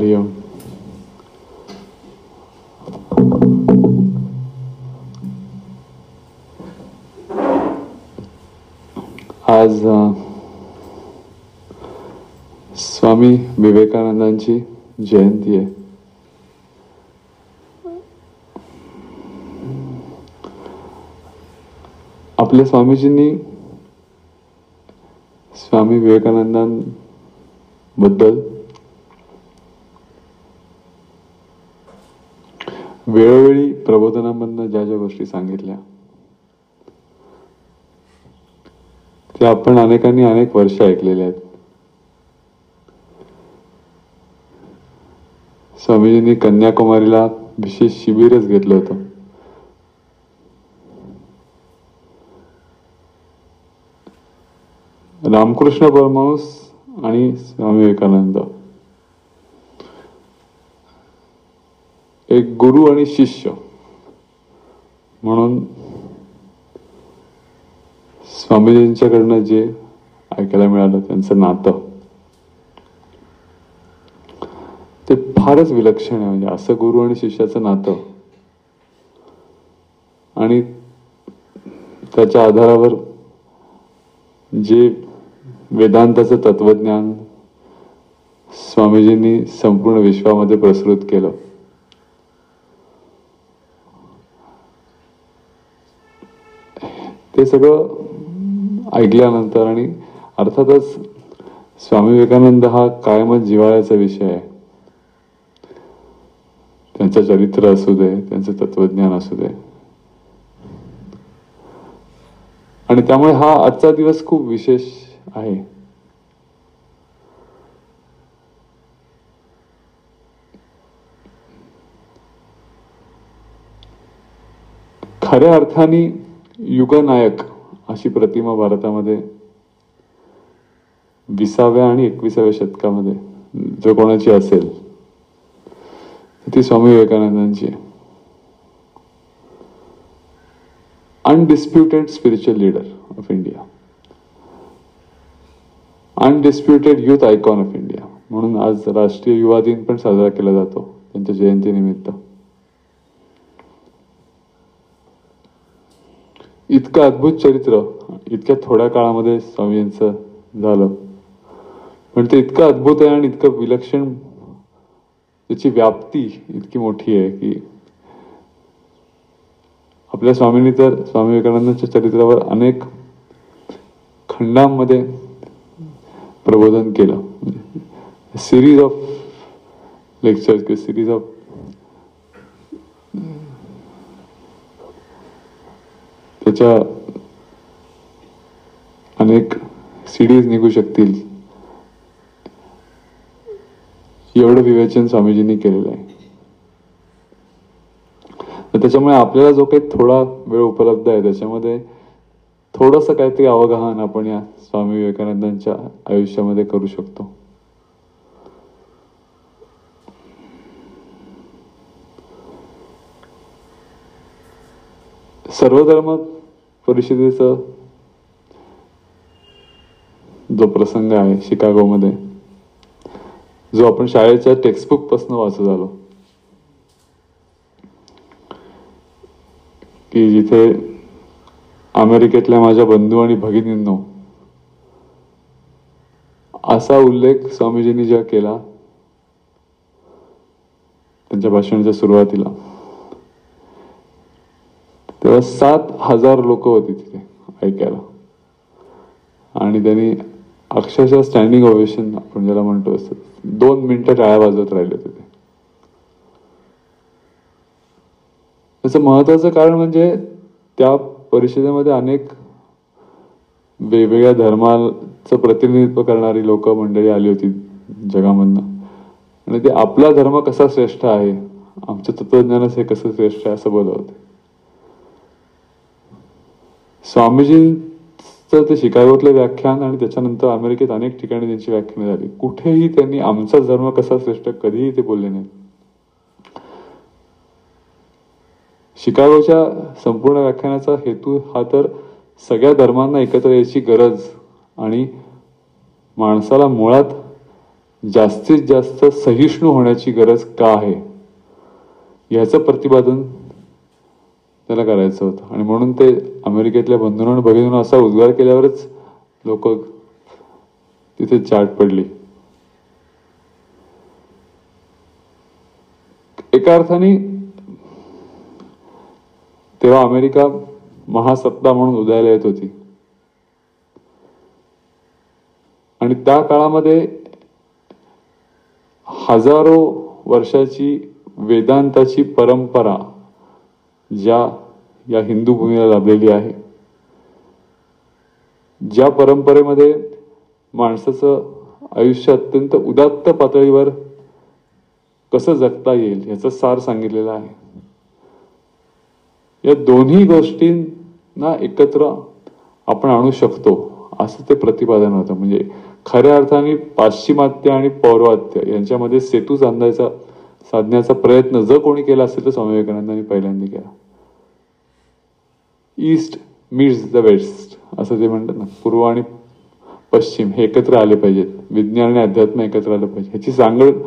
हरिओम. आज स्वामी विवेकानंदांची जयंती आहे. आपल्या स्वामीजींनी स्वामी विवेकानंदांबद्दल वेळोवेळी प्रबोधनामधनं ज्या ज्या गोष्टी सांगितल्या त्या आपण अनेकांनी अनेक वर्ष ऐकलेल्या आहेत. स्वामीजींनी कन्याकुमारीला विशेष शिबिरच घेतलं होतं. रामकृष्ण परमहंस आणि स्वामी विवेकानंद एक गुरु आणि शिष्य म्हणून स्वामीजींच्याकडनं जे ऐकायला मिळालं त्यांचं नातं ते फारच विलक्षण आहे. म्हणजे असं गुरु आणि शिष्याचं नातं आणि त्याच्या आधारावर जे वेदांताचं तत्वज्ञान स्वामीजींनी संपूर्ण विश्वामध्ये प्रसृत केलं ते सगळं ऐकल्यानंतर आणि अर्थातच स्वामी विवेकानंद हा कायमच जिव्हाळ्याचा विषय आहे. त्यांचं चरित्र असू दे, त्यांचं तत्वज्ञान असू दे, आणि त्यामुळे हा आजचा दिवस खूप विशेष आहे. खऱ्या अर्थाने युगनायक अशी प्रतिमा भारतामध्ये 20व्या आणि 21व्या शतकामध्ये जो कोणाची असेल ती स्वामी विवेकानंदांची आहे. Undisputed spiritual leader of India, undisputed youth icon of India म्हणून आज राष्ट्रीय युवा दिन पण साजरा केला जातो त्यांच्या जयंतीनिमित्त. इतकं अद्भुत चरित्र इतक्या थोड्या काळामध्ये स्वामींचं झालं, पण ते इतकं अद्भुत आहे आणि इतकं विलक्षण, त्याची व्याप्ती इतकी मोठी आहे की आपल्या स्वामींनी तर स्वामी विवेकानंदांच्या चरित्रावर अनेक खंडांमध्ये प्रबोधन केलं. सिरीज ऑफ लेक्चर्स किंवा सिरीज ऑफ त्याच्या अनेक सीडीज निघू शकतील एवढं विवेचन स्वामीजींनी केलेलं आहे. त्याच्यामुळे आपल्याला जो काही थोडा वेळ उपलब्ध आहे त्याच्यामध्ये थोडंसं काहीतरी अवगाहन आपण या स्वामी विवेकानंदांच्या आयुष्यामध्ये करू शकतो. सर्वधर्म परिषदेचा जो प्रसंग आहे शिकागोमध्ये, जो आपण शाळेच्या टेक्स्टबुक पासून वाचत आलो, की जिथे अमेरिकेतल्या माझ्या बंधू आणि भगिनींनो असा उल्लेख स्वामीजींनी जेव्हा केला त्यांच्या भाषणाच्या सुरुवातीला, तेव्हा 7,000 लोक होती तिथे ऐकायला. आणि त्यांनी अक्षरशः स्टँडिंग ओवेशन आपण ज्याला म्हणतो असं 2 मिनिटं टाळ्या वाजवत राहिले होते. त्याचं महत्वाचं कारण म्हणजे त्या परिषदेमध्ये अनेक वेगवेगळ्या धर्माचं प्रतिनिधित्व करणारी लोक मंडळी आली होती जगामधनं, आणि ते आपला धर्म कसा श्रेष्ठ आहे, आमचं तत्वज्ञानच हे कसं श्रेष्ठ आहे असं बोलत होते. स्वामीजींचं ते शिकागोतलं व्याख्यान आणि त्याच्यानंतर अमेरिकेत अनेक ठिकाणी त्यांची व्याख्यानं झाली. कुठेही त्यांनी आमचा धर्म कसा श्रेष्ठ कधीही ते बोलले नाही. शिकागोच्या संपूर्ण व्याख्यानाचा हेतू हा तर सगळ्या धर्मांना एकत्र यायची गरज आणि माणसाला मुळात जास्तीत जास्त सहिष्णू होण्याची गरज का आहे याचं प्रतिपादन त्याला करायचं होतं. आणि म्हणून ते अमेरिकेतल्या बंधूंना बघून असा उद्गार केल्यावरच लोक तिथे चाट पडली. एका अर्थाने तेव्हा अमेरिका महासत्ता म्हणून उदयाला येत होती आणि त्या काळामध्ये हजारो वर्षाची वेदांताची परंपरा या हिंदू भूमीला लाभलेली आहे, ज्या परंपरेमध्ये माणसाचं आयुष्य अत्यंत उदात्त पातळीवर कसं जगता येईल याचं सार सांगितलेलं आहे. या दोन्ही गोष्टींना एकत्र आपण आणू शकतो असं ते प्रतिपादन होतं. म्हणजे खऱ्या अर्थाने पाश्चिमात्य आणि पौर्वात्य यांच्यामध्ये सेतू साधण्याचा प्रयत्न जर कोणी केला असेल तर स्वामी विवेकानंदांनी पहिल्यांदा केला. ईस्ट मीट्स द वेस्ट असं ते म्हणतात ना, पूर्व आणि पश्चिम हे एकत्र आले पाहिजेत, विज्ञान आणि अध्यात्म एकत्र आलं पाहिजे, ह्याची सांगड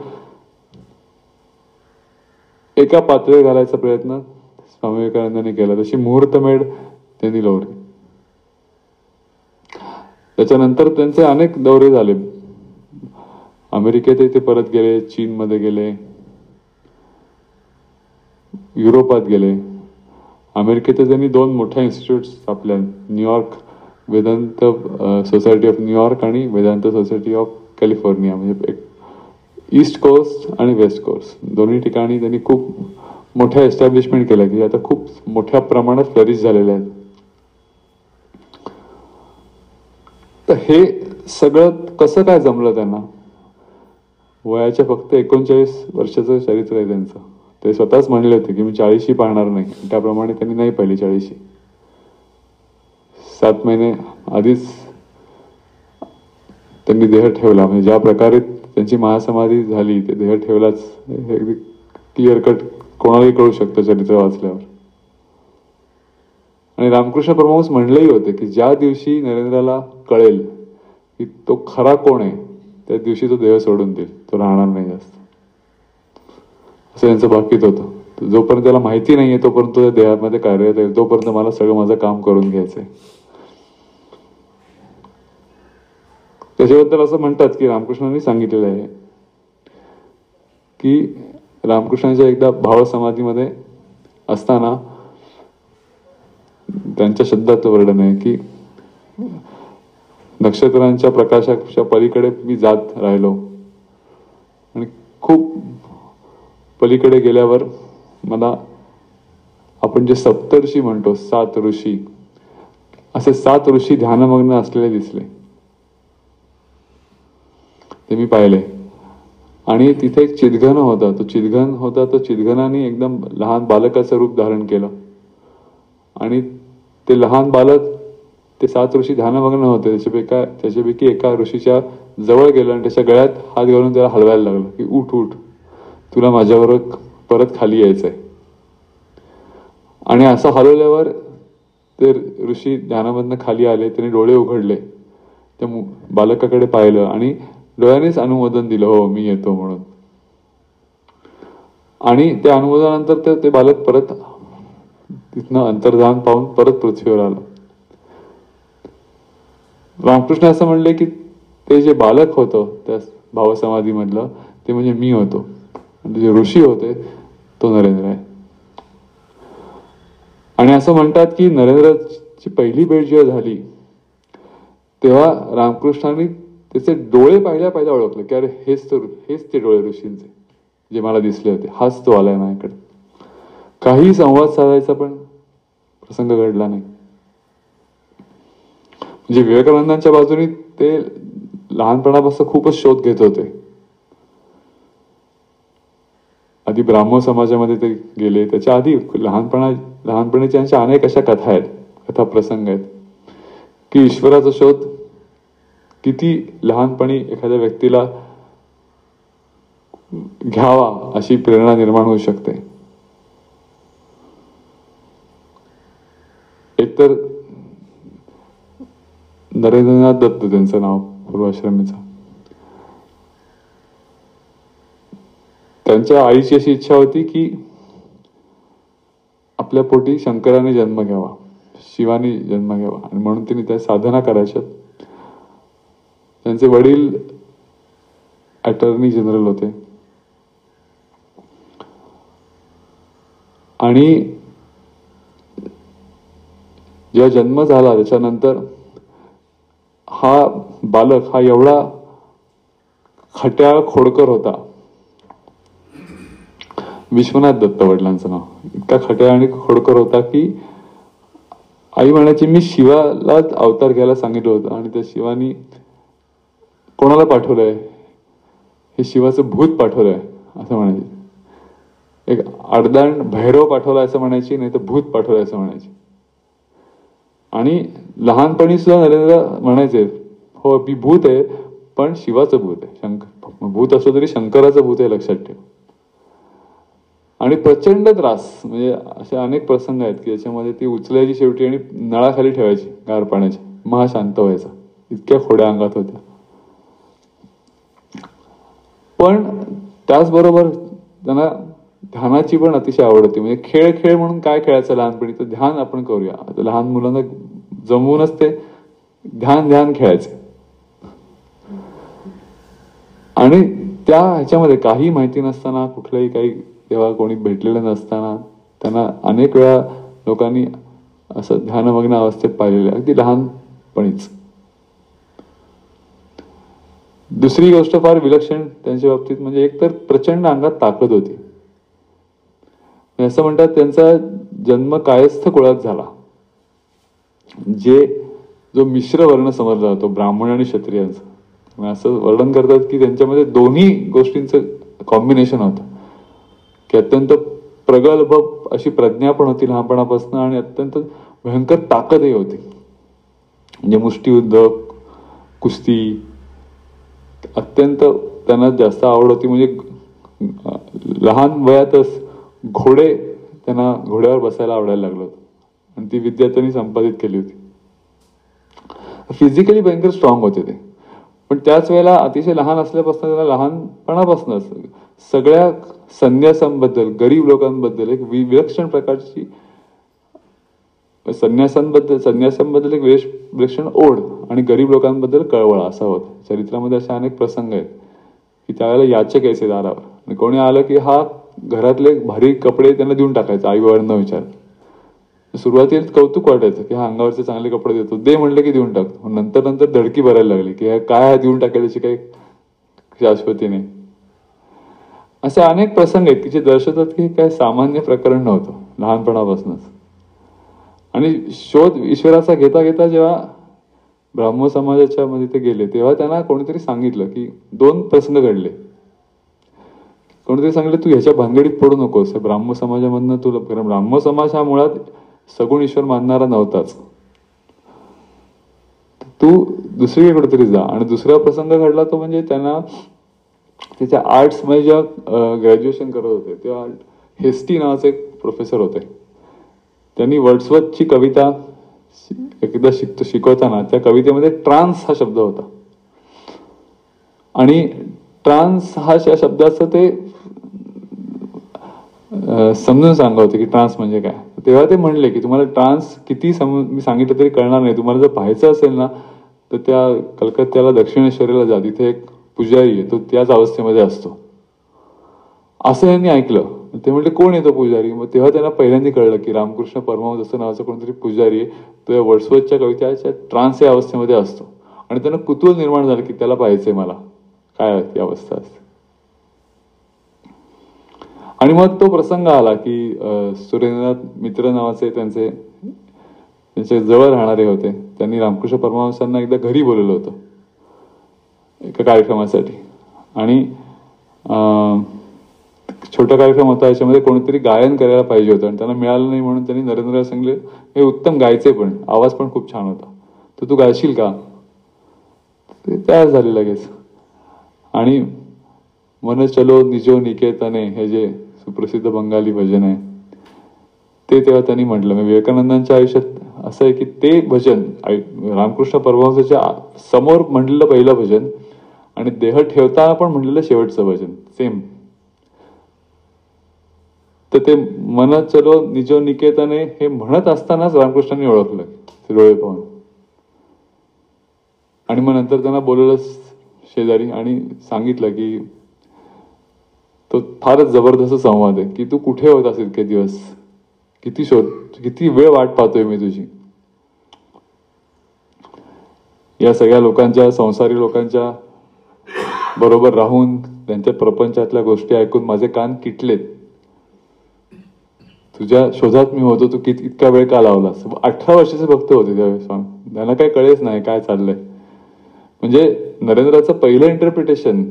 एका पातळीवर घालायचा प्रयत्न स्वामी विवेकानंदांनी केला. तशी मुहूर्तमेढ त्यांनी लावली. त्याच्यानंतर त्यांचे अनेक दौरे झाले. अमेरिकेत ते परत गेले, चीनमध्ये गेले, युरोपात गेले. अमेरिकेत त्यांनी 2 मोठ्या इन्स्टिट्यूट स्थापल्या, New York Vedanta society of New York आणि वेदांत सोसायटी ऑफ कॅलिफोर्निया. म्हणजे एक ईस्ट कोस्ट आणि वेस्ट कोस्ट दोन्ही ठिकाणी त्यांनी खूप मोठ्या एस्टॅब्लिशमेंट केल्या की आता खूप मोठ्या प्रमाणात फ्लरिश झालेल्या आहेत. तर हे सगळं कसं काय जमलं त्यांना? वयाच्या फक्त 39 वर्षाचं चरित्र आहे त्यांचं. ते स्वतःच म्हणले होते की मी 40शी पाहणार नाही. त्याप्रमाणे त्यांनी नाही पाहिली 40शी. 7 महिने आधीच त्यांनी देह ठेवला. म्हणजे ज्या प्रकारे त्यांची महासमाधी झाली ते देह ठेवलाच अगदी क्लिअर कट कोणालाही कळू शकतं चरित्र वाचल्यावर. आणि रामकृष्ण परमहंस म्हणलेही होते की ज्या दिवशी नरेंद्राला कळेल की तो खरा कोण आहे त्या दिवशी तो देह सोडून देईल, तो राहणार नाही जास्त, असं त्यांचं भाकीत होतं. जोपर्यंत त्याला माहिती नाहीये तोपर्यंत त्या देहामध्ये कार्यरत आहे, तोपर्यंत मला सगळं माझं काम करून घ्यायचंय. त्याच्याबद्दल असं म्हणतात की रामकृष्णांनी सांगितलेलं आहे की रामकृष्णांच्या एकदा भावसमाधीमध्ये असताना त्यांच्या शब्दात वर्णन आहे की नक्षत्रांच्या प्रकाशाच्या पलीकडे मी जात राहिलो आणि खूप पलीकडे गेल्यावर मला आपण जे सप्तर्षी म्हणतो 7 ऋषी, असे 7 ऋषी ध्यानमग्न असलेले दिसले. ते मी पाहिले आणि तिथे एक चिदघन होता. तो चिदघनाने एकदम लहान बालकाचं रूप धारण केलं आणि ते लहान बालक ते 7 ऋषी ध्यानमग्न होते. त्याच्यापैकी एका ऋषीच्या जवळ गेलं आणि त्याच्या गळ्यात हात घालून त्याला हलवायला लागलं की उठ उठ, तुला माझ्याबरोबर परत खाली यायचंय. आणि असं हलवल्यावर ते ऋषी ध्यानामधनं खाली आले. त्यांनी डोळे उघडले, त्या बालकाकडे पाहिलं आणि डोळ्यानेच अनुमोदन दिलं, हो मी येतो म्हणून. आणि त्या अनुमोदनानंतर ते बालक परत तिथनं अंतर्धान पाहून परत पृथ्वीवर आलं. रामकृष्ण असं म्हणले की ते जे बालक होतं त्या भावसमाधीमधलं ते म्हणजे मी होतो, आणि जे ऋषी होते तो नरेंद्र आहे. आणि असं म्हणतात की नरेंद्रची पहिली भेट जेव्हा झाली तेव्हा रामकृष्णांनी त्याचे डोळे पाहिल्या ओळखले की अरे हेच ते डोळे ऋषींचे जे मला दिसले होते, हाच तो आलाय माझ्याकडे. काही संवाद साधायचा पण प्रसंग घडला नाही. म्हणजे विवेकानंदांच्या बाजूने ते लहानपणापासून खूपच शोध घेत होते. आधी ब्राह्मण समाजामध्ये ते गेले, त्याच्या आधी लहानपणीच्या त्यांच्या अनेक अशा कथा प्रसंग आहेत की ईश्वराचा शोध किती लहानपणी एखाद्या व्यक्तीला घ्यावा अशी प्रेरणा निर्माण होऊ शकते. एकतर नरेंद्रनाथ दत्त त्यांचं नाव पूर्वाश्रमीचं, त्यांच्या आईची अशी इच्छा होती की आपल्या पोटी शंकराने जन्म घ्यावा, शिवानी जन्म घ्यावा, आणि म्हणून तिने त्या साधना करायच्या. त्यांचे वडील अटॉर्नी जनरल होते आणि जेव्हा जन्म झाला त्याच्यानंतर हा बालक हा एवढा खट्याळ खोडकर होता. विश्वनाथ दत्त वडिलांचं नाव. इतका खट्याळ आणि खोडकर होता की आई म्हणायची मी शिवालाच अवतार घ्यायला सांगितलं होतं आणि त्या शिवानी कोणाला पाठवलंय, हे शिवाचं भूत पाठवलंय असं म्हणायचे. एक आडदांड भैरव पाठवला असं म्हणायची, नाही तर भूत पाठवलंय असं म्हणायची. आणि लहानपणी सुद्धा नरेंद्र म्हणायचे हो मी भूत आहे पण शिवाचं भूत आहे, शंकर भूत असलं तरी शंकराचं भूत आहे लक्षात ठेव. आणि प्रचंड त्रास, म्हणजे असे अनेक प्रसंग आहेत की याच्यामध्ये ती उचलायची शेवटी आणि नळाखाली ठेवायची गार पाण्याची, मग हा शांत व्हायचा. इतक्या खोड्या अंगात होत्या. पण त्याचबरोबर त्यांना ध्यानाची पण अतिशय आवड होती. म्हणजे खेळ खेळ म्हणून काय खेळायचं लहानपणी, तर ध्यान आपण करूया. आता लहान मुलांना जमवूनच ते ध्यान ध्यान खेळायचे. आणि त्या ह्याच्यामध्ये काही माहिती नसताना, कुठलंही काही तेव्हा कोणी भेटलेलं नसताना त्यांना अनेक वेळा लोकांनी असं ध्यानमग्न अवस्थेत पाहिलेलं आहे, अगदी लहानपणीच. दुसरी गोष्ट फार विलक्षण त्यांच्या बाबतीत म्हणजे एकतर प्रचंड अंगात ताकद होती. असं म्हणतात त्यांचा जन्म कायस्थ कुळात झाला, जो मिश्र वर्ण समजला जातो ब्राह्मण आणि क्षत्रियांचा. असं वर्णन करतात की त्यांच्यामध्ये दोन्ही गोष्टींचं कॉम्बिनेशन होतं की अत्यंत प्रगल्भ अशी प्रज्ञा पण होती लहानपणापासून आणि अत्यंत भयंकर ताकदही होती. म्हणजे मुष्टियुद्ध, कुस्ती अत्यंत त्यांना जास्त आवड होती. म्हणजे लहान वयातच घोडे त्यांना घोड्यावर बसायला आवडायला लागलं होतं आणि ती विद्या त्यांनी संपादित केली होती. फिजिकली भयंकर स्ट्रॉंग होते ते. पण त्याच वेळेला अतिशय लहान असल्यापासून त्यांना लहानपणापासूनच सगळ्या संन्यासांबद्दल, गरीब लोकांबद्दल एक विलक्षण प्रकारची संन्यासांबद्दल एक विलक्षण ओढ आणि गरीब लोकांबद्दल कळवळा असा होता. चरित्रामध्ये असे अनेक प्रसंग आहेत की त्यावेळेला याचक यायचे दारावर आणि कोणी आलं की हा घरातले भारी कपडे त्यांना देऊन टाकायचा आई बाबांना विचार. सुरुवातीला कौतुक वाटायचं की हा अंगावरचे चांगले कपडे देतो, दे म्हणलं की देऊन टाकतो. नंतर नंतर धडकी भरायला लागली की काय देऊन टाकायची काही शाश्वती नाही. असे अनेक प्रसंग आहेत की जे दर्शवतात की काय सामान्य प्रकरण नव्हतं लहानपणापासूनच. आणि शोध ईश्वराचा घेता घेता जेव्हा ब्राह्मण समाजाच्या मध्ये ते गेले तेव्हा त्यांना कोणीतरी सांगितलं की दोन प्रसंग घडले. कोणीतरी सांगितलं तू ह्याच्या भानगडीत पडू नकोस, ब्राह्मण समाजामधनं तुला, कारण ब्राह्मण समाज हा मुळात सगुण ईश्वर मानणारा नव्हताच, तू दुसरीकडे कुठेतरी जा. आणि दुसरा प्रसंग घडला तो म्हणजे त्यांना त्याच्या आर्ट्समध्ये जेव्हा ग्रॅज्युएशन करत होते तेव्हा हेस्टी नावाचे एक प्रोफेसर होते. त्यांनी वर्ड्सवर्थची कविता एकदा शिकवताना त्या कवितेमध्ये ट्रान्स हा शब्द होता आणि ट्रान्स हा शब्दाचं ते समजून सांगत होते की ट्रान्स म्हणजे काय. तेव्हा ते म्हणले की तुम्हाला ट्रान्स किती मी सांगितलं तरी कळणार नाही, तुम्हाला जर पाहायचं असेल ना तर त्या कलकत्त्याला दक्षिणेश्वरीला जा, तिथे एक पुजारी आहे तो त्याच अवस्थेमध्ये असतो असं यांनी ऐकलं. ते म्हणले कोण येतो पुजारी. मग तेव्हा त्यांना पहिल्यांदा कळलं की रामकृष्ण परमहंस असं नावाचा कोणतरी पुजारी आहे, तो या वर्ड्सवर्थच्या कवितेच्या ट्रान्स या अवस्थेमध्ये असतो. आणि त्यांना कुतूहल निर्माण झालं की त्याला पाहायचंय मला, काय ती अवस्था असते. आणि मग तो प्रसंग आला की सुरेंद्रनाथ मित्र नावाचे त्यांचे जवळ राहणारे होते, त्यांनी रामकृष्ण परमहंसांना एकदा घरी बोलवलं होतं एका कार्यक्रमासाठी. आणि छोटा कार्यक्रम होता, याच्यामध्ये कोणीतरी गायन करायला पाहिजे होतं आणि त्यांना मिळालं नाही म्हणून त्यांनी नरेंद्रला सांगितले हे उत्तम गायचे पण आवाज पण खूप छान होता, तर तू गायशील का. ते तयार झाले लगेच. आणि मन चलो निजो निकेतने हे जे सुप्रसिद्ध बंगाली भजन आहे ते तेव्हा त्यांनी म्हटलं. विवेकानंदांच्या आयुष्यात असं आहे की ते भजन रामकृष्ण परमहंसाच्या समोर म्हटलेलं पहिलं भजन आणि देह ठेवताना पण म्हटलेलं शेवटचं भजन सेम. तर ते मन चलो निजो निकेतने हे म्हणत असतानाच रामकृष्णांनी ओळखलं डोळे पाहून. आणि मग नंतर त्यांना बोलवलं शेजारी आणि सांगितलं की तो फारच जबरदस्त संवाद आहे की तू कुठे होतास इतके दिवस, किती वेळ वाट पाहतोय मी तुझी. या सगळ्या लोकांच्या, संसारी लोकांच्या बरोबर राहून त्यांच्या प्रपंचातल्या गोष्टी ऐकून माझे कान किटलेत. तुझ्या शोधात मी होतो, तू इतका वेळ का लावलास. 18 वर्षाचे भक्त होते त्यावेळेस. त्यांना काही कळेच नाही काय चाललंय. म्हणजे नरेंद्राचं पहिलं इंटरप्रिटेशन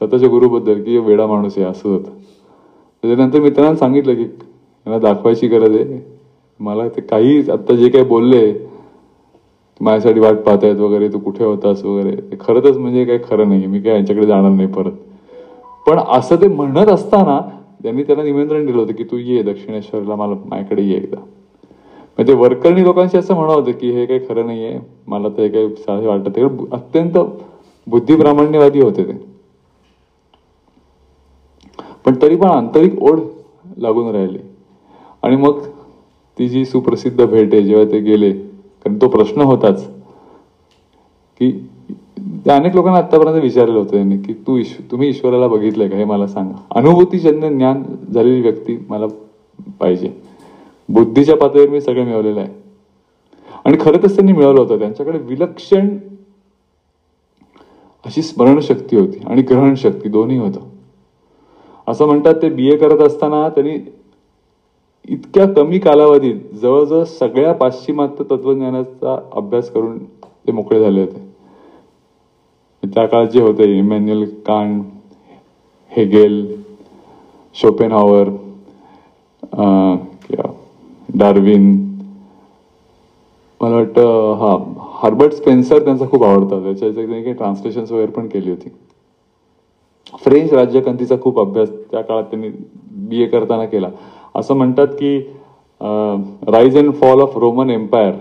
स्वतःच्या गुरुबद्दल की वेडा माणूस आहे असं होतं. त्याच्यानंतर मित्रांना सांगितलं की यांना दाखवायची गरज आहे मला. ते काही आता जे काही बोलले माझ्यासाठी वाट पाहतायत वगैरे, तू कुठे होतास वगैरे, ते खरंच म्हणजे काही खरं नाही. मी काय यांच्याकडे जाणार नाही परत. पण असं ते म्हणत असताना त्यांनी त्याला निमंत्रण दिलं होतं की तू ये दक्षिणेश्वरला, मला माझ्याकडे ये एकदा. म्हणजे वरकरणी लोकांशी असं म्हणत होतं की हे काही खरं नाहीये, मला तर हे काही साधे वाटत. अत्यंत बुद्धिब्राह्मण्यवादी होते ते. पण तरी पण आंतरिक ओढ लागून राहिली. आणि मग ती जी सुप्रसिद्ध भेट आहे जेव्हा ते गेले, कारण तो प्रश्न होताच की अनेक लोकांना आतापर्यंत विचारलं होतं त्यांनी की तुम्ही ईश्वराला बघितलंय का हे मला सांगा. अनुभूतीजन्य ज्ञान झालेली व्यक्ती मला पाहिजे. बुद्धीच्या पातळीवर मी सगळं मिळवलेलं आहे. आणि खरं तर त्यांनी मिळवलं होतं. त्यांच्याकडे विलक्षण अशी स्मरणशक्ती होती आणि ग्रहणशक्ती दोन्ही होतं. असं म्हणतात ते BA करत असताना त्यांनी इतक्या कमी कालावधीत जवळजवळ सगळ्या पाश्चिमात्य तत्वज्ञानाचा अभ्यास करून ते मोकळे झाले होते. त्या काळात जे होते Emmanuel can't, Hegel, Schopenhauer, Darwin, मला वाटतं हर्बर्ट स्पेन्सर त्यांचा खूप आवडता. त्याच्या काही ट्रान्सलेशन्स वगैरे पण केली होती. फ्रेंच राज्यकंतीचा खूप अभ्यास त्या काळात त्यांनी BA करताना केला. असं म्हणतात की rise and fall of Roman empire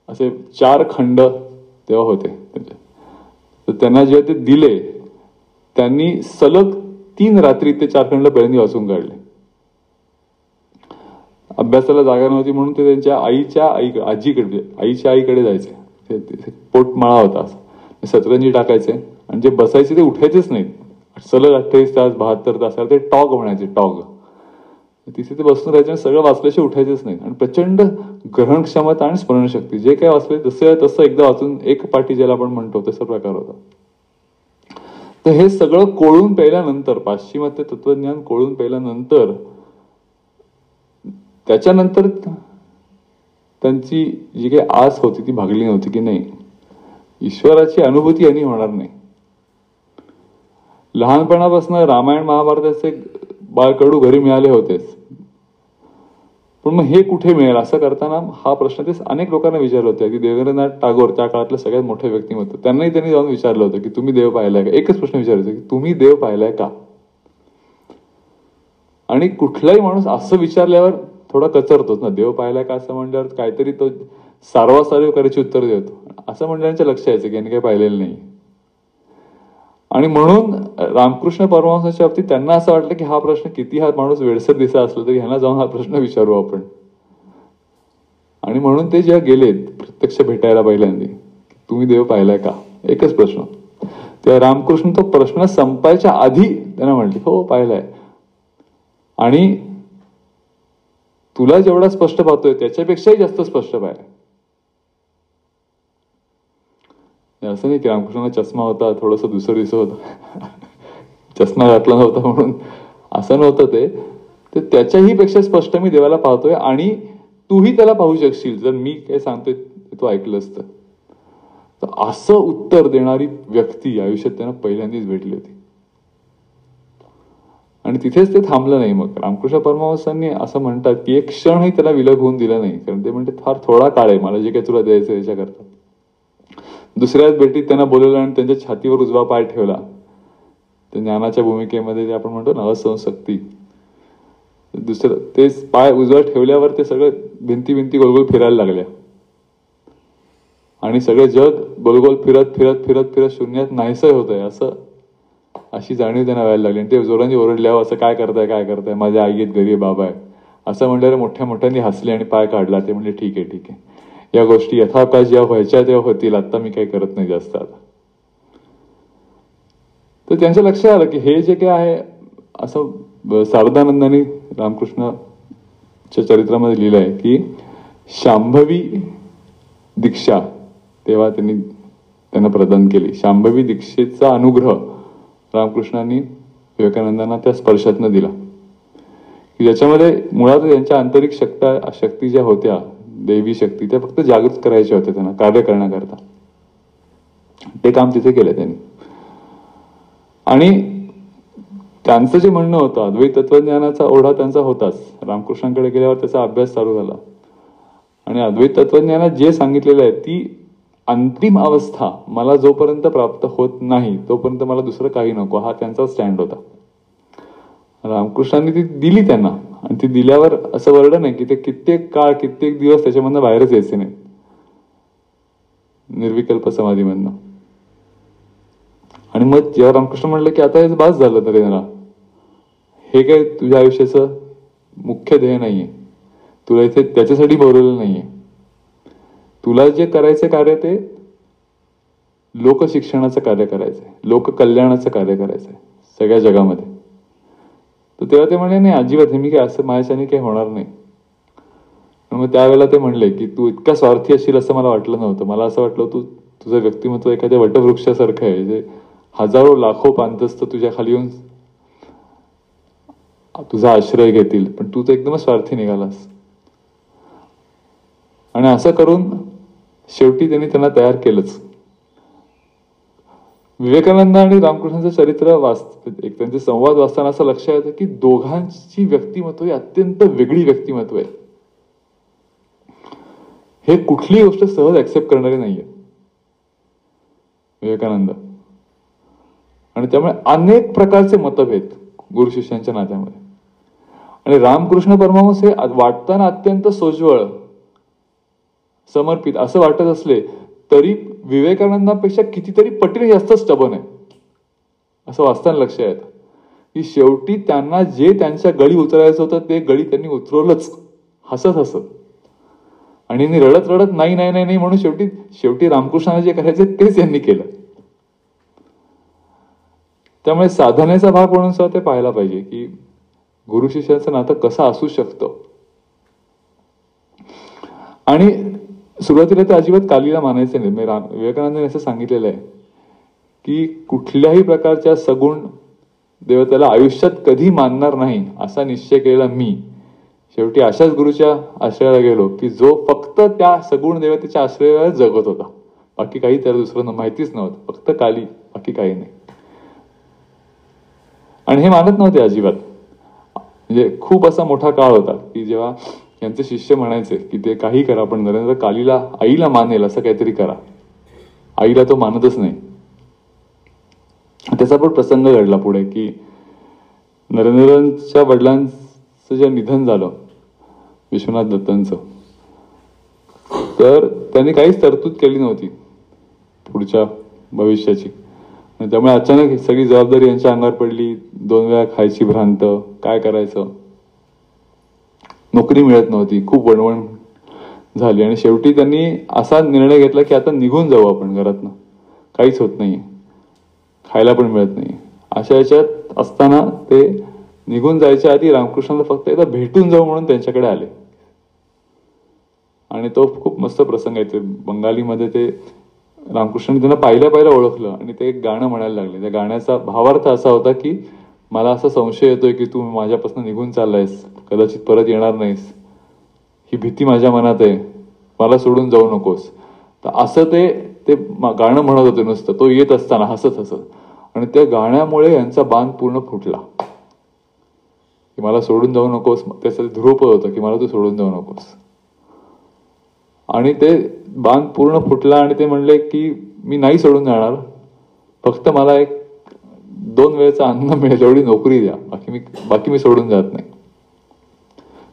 असे 4 खंड तेव्हा होते. तर त्यांना जेव्हा ते दिले त्यांनी सलग 3 रात्री ते 4 खंड पहिल्यांदा वाचून काढले. अभ्यासाला जागा नव्हती म्हणून ते त्यांच्या आईच्या आईकडे जायचे. पोटमाळा होता, सतरंजी टाकायचे आणि जे बसायचे ते उठायचेच नाही. सलग 28 तास 72 तास ते टॉग म्हणायचे. टॉग तिथे ते बसून राहायचे आणि सगळं वाचल्याशिवाय उठायचेच नाही. आणि प्रचंड ग्रहण क्षमता आणि स्मरणशक्ती. जे काय वाचले तसं एकदा वाचून एक पाठी ज्याला आपण म्हणतो तसा प्रकार होता. तर हे सगळं कोळून प्यायल्यानंतर, पाश्चिमात्य तत्वज्ञान कोळून प्यायल्यानंतर, त्याच्यानंतर त्यांची जी काही आस होती ती भागली नव्हती की नाही ईश्वराची अनुभूती यांनी होणार नाही. लहानपणापासून रामायण महाभारताचे बाळकडू घरी मिळाले होतेच, पण मग हे कुठे मिळेल असं करताना हा प्रश्न ते अनेक लोकांना विचारलं होतं. की देवेंद्रनाथ टागोर त्या काळातलं सगळ्यात मोठे व्यक्तिमत्व, त्यांनाही त्यांनी जाऊन विचारलं होतं की तुम्ही देव पाहिलाय का. एकच प्रश्न विचारायचा की तुम्ही देव पाहिलाय का. आणि कुठलाही माणूस असं विचारल्यावर थोडा कचरतोच ना. देव पाहिलाय का असं म्हणल्यावर काहीतरी तो सारवासारव करायची उत्तर देतो. असं म्हणल्याच्या लक्ष यायचं की यांनी काही पाहिलेलं नाही. आणि म्हणून रामकृष्ण परमहंसाच्या बाबतीत त्यांना असं वाटलं की हा प्रश्न किती हा माणूस वेडसर दिसा असला तरी ह्यांना जाऊन हा प्रश्न विचारू आपण. आणि म्हणून ते जेव्हा गेले प्रत्यक्ष भेटायला पहिल्यांदा, तुम्ही देव पाहिलाय का, एकच प्रश्न. तेव्हा रामकृष्ण तो प्रश्न संपायच्या आधी त्यांना म्हटले हो पाहिलाय. आणि तुला जेवढा स्पष्ट पाहतोय त्याच्यापेक्षाही जास्त स्पष्ट पाहिलाय. असं नाही की रामकृष्णाला चष्मा होता, थोडस दुसरं दिसत होतं, चष्मा घातला नव्हता म्हणून असं नव्हतं. ते त्याच्याही पेक्षा स्पष्ट मी देवाला पाहतोय आणि तूही त्याला पाहू शकशील जर मी काय सांगतोय तू ऐकलंस तर. असं उत्तर देणारी व्यक्ती आयुष्यात त्यांना पहिल्यांदाच भेटली होती. आणि तिथेच ते थांबलं नाही. मग रामकृष्ण परमहंसांनी असं म्हणतात की एक क्षणही त्याला विलग होऊन दिला नाही, कारण ते म्हणते फार थोडा काळ आहे, मला जे काही तुला द्यायचं याच्याकरता. दुसऱ्याच भेटीत त्यांना बोलवलं आणि त्यांच्या छातीवर उजवा पाय ठेवला. त्या ज्ञानाच्या भूमिकेमध्ये जे आपण म्हणतो ना असंशक्ती, दुसरं ते पाय उजवा ठेवल्यावर ते सगळं भिंती गोलगोल फिरायला लागल्या आणि सगळे जग गोलगोल फिरत फिरत फिरत फिरत शून्यात नाहीसं होतंय असं अशी जाणीव त्यांना व्हायला लागली. आणि ते जोरांनी ओरडल्यावर असं काय करताय, माझ्या आई आहेत, घरी बाबा आहे असं म्हणल्यावर मोठ्या मोठ्यांनी हसले आणि पाय काढला. ते म्हणले ठीक आहे, या गोष्टी यथाकाळ जेव्हा व्हायच्या तेव्हा होतील, आता मी काही करत नाही जास्त आता. तर त्यांच्या लक्षात आलं की हे जे काय आहे, असं शारदानंदांनी रामकृष्णाच्या चरित्रामध्ये लिहिलं आहे की शांभवी दीक्षा तेव्हा त्यांना प्रदान केली. शांभवी दीक्षेचा अनुग्रह रामकृष्णांनी विवेकानंदांना त्या स्पर्शातनं दिला की ज्याच्यामध्ये मुळात त्यांच्या आंतरिक शक्ती ज्या होत्या, दैवी शक्ती, त्या फक्त जागृत करायच्या होत्या त्यांना कार्य करण्याकरता. ते काम तिथे केलं त्यांनी. आणि त्यांचं जे म्हणणं होतं, अद्वैत तत्वज्ञानाचा ओढा त्यांचा होताच. रामकृष्णांकडे गेल्यावर त्याचा अभ्यास चालू झाला. आणि अद्वैत तत्वज्ञानात जे सांगितलेलं आहे ती अंतिम अवस्था मला जोपर्यंत प्राप्त होत नाही तोपर्यंत मला दुसरं काही नको, हा त्यांचा स्टँड होता. रामकृष्णांनी ती दिली त्यांना. आणि ती दिल्यावर असं वर्णन आहे की ते कित्येक दिवस त्याच्यामधनं बाहेरच यायचे नाही, निर्विकल्प समाधीमधनं. आणि मग जेव्हा रामकृष्ण म्हणलं की आता हे बास झालं नरेंद्र, हे काय तुझ्या आयुष्याचं मुख्य ध्येय नाहीये, तुला इथे त्याच्यासाठी बोलवलेलं नाहीये. तुला जे करायचं कार्य ते लोकशिक्षणाचं कार्य करायचंय, लोककल्याणाचं कार्य करायचंय सगळ्या जगामध्ये. तर तेव्हा ते म्हणले नाही अजिबात, मी काय असं माझ्याने काही होणार नाही. मग त्यावेळेला ते म्हणले की तू इतका स्वार्थी असशील असं मला वाटलं नव्हतं. मला असं वाटलं तुझं व्यक्तिमत्व एखाद्या वटवृक्षासारखं आहे, जे हजारो लाखो पांतस्थ तुझ्या खाली येऊन तुझा आश्रय घेतील, पण तू तर एकदमच स्वार्थी निघालास. आणि असं करून शेवटी त्यांनी त्यांना तयार केलंच. विवेकानंद आणि रामकृष्णाचं चरित्र एक त्यांचे संवाद वाचताना असं लक्षात येतं की दोघांची व्यक्तिमत्व ही अत्यंत वेगळी व्यक्तिमत्व आहे. हे कुठलीही गोष्ट सहज ऍक्सेप्ट करणारे नाहीये विवेकानंद. आणि त्यामुळे अनेक प्रकारचे मतभेद गुरु शिष्यांच्या नात्यामध्ये. आणि रामकृष्ण परमहंस हे वाटताना अत्यंत सोज्वळ, समर्पित असं वाटत असले तरी विवेकानंदांपेक्षा कितीतरी पटीने जास्त स्टबन आहे असं वाचताना लक्षात येतं की शेवटी त्यांना जे त्यांच्या गळी उतरायचं होतं ते गळी त्यांनी उतरवलंच हसत हसत. आणि रडत रडत नाही नाही नाही म्हणून शेवटी रामकृष्णाने जे करायचं तेच यांनी केलं. त्यामुळे साधनेचा भाग म्हणून सुद्धा ते पाहायला पाहिजे की गुरु शिष्याचं नातं कसं असू शकतं. आणि सुरुवातीला ते अजिबात कालीला मानायचे नाही. विवेकानंदांनी असं सांगितलेलं आहे की कुठल्याही प्रकारच्या सगुण देवतेला आयुष्यात कधी मानणार नाही असा निश्चय केलेला मी शेवटी अशाच गुरुच्या आश्रयाला गेलो की जो फक्त त्या सगुण देवतेच्या आश्रयावर जगत होता, बाकी काही त्याला दुसरं माहितीच नव्हतं, फक्त काली, बाकी काही नाही. आणि हे मानत नव्हते अजिबात. म्हणजे खूप असा मोठा काळ होता की जेव्हा यांचे शिष्य म्हणायचे की ते काही करा पण नरेंद्र कालीला, आईला मानेल असं काहीतरी करा. आईला तो मानतच नाही. त्याचा पण प्रसंग घडला पुढे की नरेंद्रांच्या वडिलांचं जे निधन झालं विश्वनाथ दत्तांचं, तर त्यांनी काहीच तरतूद केली नव्हती पुढच्या भविष्याची. त्यामुळे अचानक सगळी जबाबदारी यांच्या अंगावर पडली. 2 वेळा खायची भ्रांत, काय करायचं, नोकरी मिळत नव्हती, खूप वणवण झाली. आणि शेवटी त्यांनी असा निर्णय घेतला की आता निघून जाऊ आपण घरातनं, काहीच होत नाही, खायला पण मिळत नाही. अशा याच्यात असताना ते निघून जायच्या आधी रामकृष्णाला फक्त एकदा भेटून जाऊ म्हणून त्यांच्याकडे आले. आणि तो खूप मस्त प्रसंग आहे. ते बंगालीमध्ये ते रामकृष्णाने त्यांना पाहिल्या ओळखलं आणि ते एक गाणं म्हणायला लागले. त्या गाण्याचा भावार्थ असा होता की मला असा संशय येतोय की तू माझ्यापासून निघून चाललायस, कदाचित परत येणार नाहीस, ही भीती माझ्या मनात आहे, मला सोडून जाऊ नकोस. तर असं ते गाणं म्हणत होते नुसतं, तो येत असताना हसत हसत. आणि त्या गाण्यामुळे यांचा बांध पूर्ण फुटला की मला सोडून जाऊ नकोस. त्याचं ध्रुवपद होतं की मला तू सोडून जाऊ नकोस. आणि ते बांध पूर्ण फुटला आणि ते म्हणले की मी नाही सोडून जाणार, फक्त मला 2 वेळेचं अन्न मिळेल एवढी नोकरी द्या, बाकी मी सोडून जात नाही.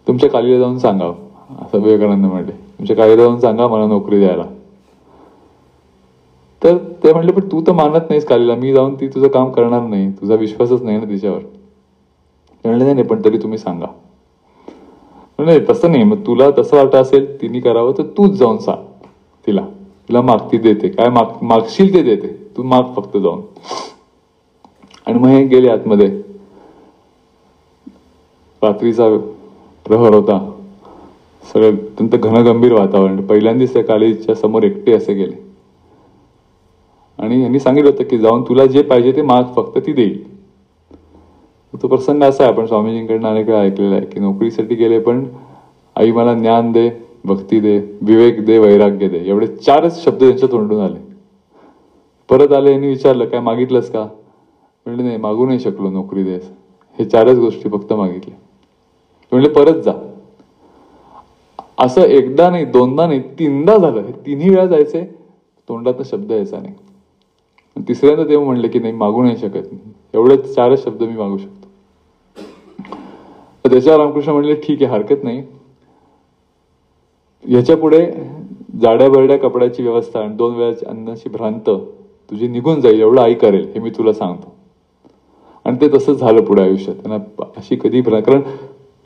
तुमच्या कालीला जाऊन सांगा, असं विवेकानंद म्हणले, तुमच्या कालीला जाऊन सांगा मला नोकरी द्यायला. तर ते म्हणले पण तू तर मानत नाहीस कालीला, मी जाऊन ती तुझं काम करणार नाही, तुझा विश्वासच नाही ना तिच्यावर. ते म्हणले नाही पण तरी तुम्ही सांगा. नाही तसं नाही, मग तुला तसं वाटत असेल तिने करावं तर तूच जाऊन सांग तिला, तिला माग ती देते, काय मागशील ते देते, तू माग फक्त जाऊन. आणि मग हे गेले आतमध्ये. रात्रीचा प्रहर होता, सगळं अत्यंत घनगंभीर वातावरण. पहिल्यांदाच त्या कालीच्या समोर एकटे असे गेले आणि यांनी सांगितलं होतं की जाऊन तुला जे पाहिजे ते माग, फक्त ती देईल. तो प्रसंग असा आहे, आपण स्वामीजींकडनं अनेक वेळा ऐकलेला आहे की नोकरीसाठी गेले पण आई मला ज्ञान दे, भक्ती दे, विवेक दे, वैराग्य दे, एवढे 4च शब्द त्यांच्या तोंडून आले. परत आले, यांनी विचारलं काय मागितलंस का? म्हणजे नाही, मागू नाही शकलो, नोकरी दे, हे 4च गोष्टी फक्त मागितल्या. म्हणजे परत जा. असं एकदा नाही, दोनदा नाही, 3दा झालं. हे 3ही वेळा जायचे, तोंडात शब्द यायचा नाही. तिसऱ्यांदा तेव्हा म्हणले की नाही, मागू नाही शकत, एवढेच 4च शब्द मी मागू शकतो. तर त्याच्यावर रामकृष्ण म्हणले ठीक आहे, हरकत नाही, याच्या पुढे जाड्या बरड्या कपड्याची व्यवस्था आणि 2 वेळाची अन्नाची भ्रांत तुझी निघून जाईल, एवढं आई करेल, हे मी तुला सांगतो. आणि ते तसंच झालं पुढे आयुष्यात. त्यांना अशी कधी कारण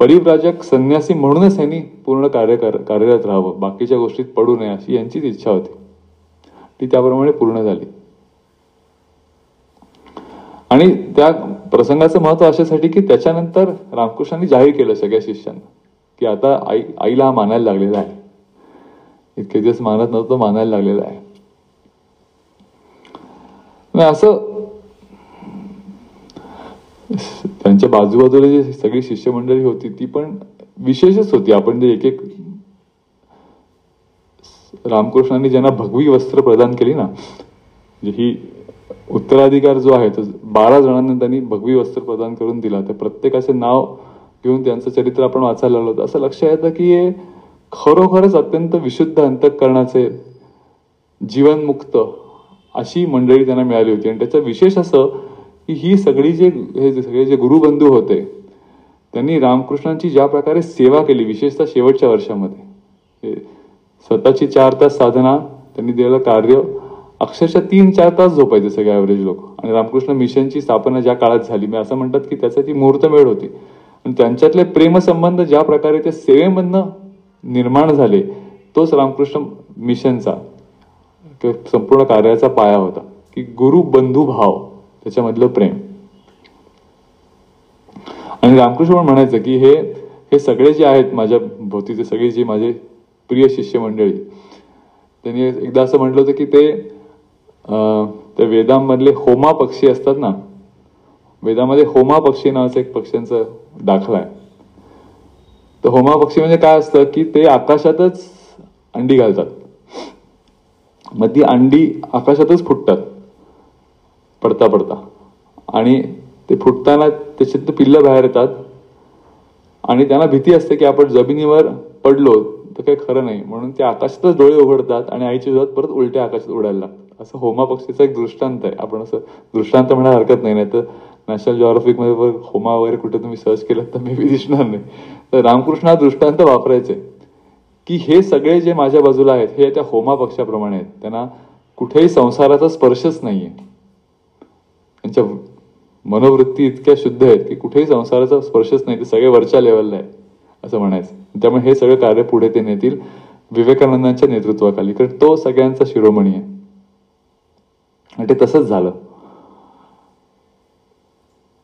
परिव्राजक संन्यासी म्हणूनच यांनी पूर्ण कार्यरत राहावं, बाकीच्या गोष्टीत पडू नये, अशी यांचीच इच्छा होती. ती त्याप्रमाणे पूर्ण झाली. आणि त्या प्रसंगाचं महत्व अशासाठी की त्याच्यानंतर रामकृष्णांनी जाहीर केलं सगळ्या शिष्यांना की आता आईला हा मानायला लागलेला आहे. इतके दिवस मानत नव्हतं, मानायला लागलेला आहे. असं त्यांच्या बाजूबाजूला जी सगळी शिष्यमंडळी होती ती पण विशेषच होती. आपण जे एक एक रामकृष्णांनी ज्यांना भगवी वस्त्र प्रदान केली ना, ही उत्तराधिकार जो आहे तो 12 जणांना त्यांनी भगवी वस्त्र प्रदान करून दिला. तर प्रत्येकाचे नाव घेऊन त्यांचं चरित्र आपण वाचायला लागलो तर असं लक्षात येतं की हे खरोखरच अत्यंत विशुद्ध अंतःकरणाचे जीवनमुक्त अशी मंडळी त्यांना मिळाली होती. आणि त्याचं विशेष असं की ही सगळी हे सगळे जे गुरुबंधू होते त्यांनी रामकृष्णांची ज्या प्रकारे सेवा केली, विशेषतः शेवटच्या वर्षामध्ये स्वतःची 4 तास साधना, त्यांनी दिलेलं कार्य, अक्षरशः 3-4 तास झोपायचे सगळे ॲव्हरेज लोक. आणि रामकृष्ण मिशनची स्थापना ज्या काळात झाली, मी असं म्हणतात की त्याचा ती मुहूर्तमेढ होती. आणि त्यांच्यातले प्रेमसंबंध ज्या प्रकारे त्या सेवेमधनं निर्माण झाले, तोच रामकृष्ण मिशनचा संपूर्ण कार्याचा पाया होता की गुरु बंधू भाव, त्याच्यामधलं प्रेम. आणि रामकृष्ण पण म्हणायचं की हे सगळे जे आहेत माझ्या भोवतीचे सगळे जे माझे प्रिय शिष्य मंडळी, त्यांनी एकदा असं म्हटलं होतं की ते वेदांमधले होमा पक्षी असतात ना, वेदामध्ये होमा पक्षी नावाचं एक पक्ष्यांचा दाखला आहे. तर होमा पक्षी म्हणजे काय असतं की ते आकाशातच अंडी घालतात, मग ती अंडी आकाशातच फुटतात पडता पडता, आणि ते फुटताना त्याच्यात पिल्लं बाहेर येतात. आणि त्यांना भीती असते की आपण जमिनीवर पडलो तर काही खरं नाही, म्हणून ते आकाशातच डोळे उघडतात आणि आईच्या दुधात परत उलट्या आकाशात उडायला लागतात. असं होमा पक्षीचा एक दृष्टांत आहे. आपण असं दृष्टांत म्हणायला हरकत नाही, तर नॅशनल जॉग्राफिक मध्ये होमा वगैरे कुठे तुम्ही सर्च केलं तर मे बी दिसणार नाही. तर रामकृष्ण हा दृष्टांत वापरायचे की हे सगळे जे माझ्या बाजूला आहेत हे त्या होमा पक्षाप्रमाणे आहेत, त्यांना कुठेही संसाराचा स्पर्शच नाहीये, त्यांच्या मनोवृत्ती इतक्या शुद्ध आहेत की कुठेही संसाराचा स्पर्शच नाही, ते सगळे वरच्या लेवलला आहे असं म्हणायचं. त्यामुळे हे सगळं कार्य पुढे ते नेतील विवेकानंदांच्या नेतृत्वाखाली, कारण तो सगळ्यांचा शिरोमणी आहे. आणि ते तसंच झालं.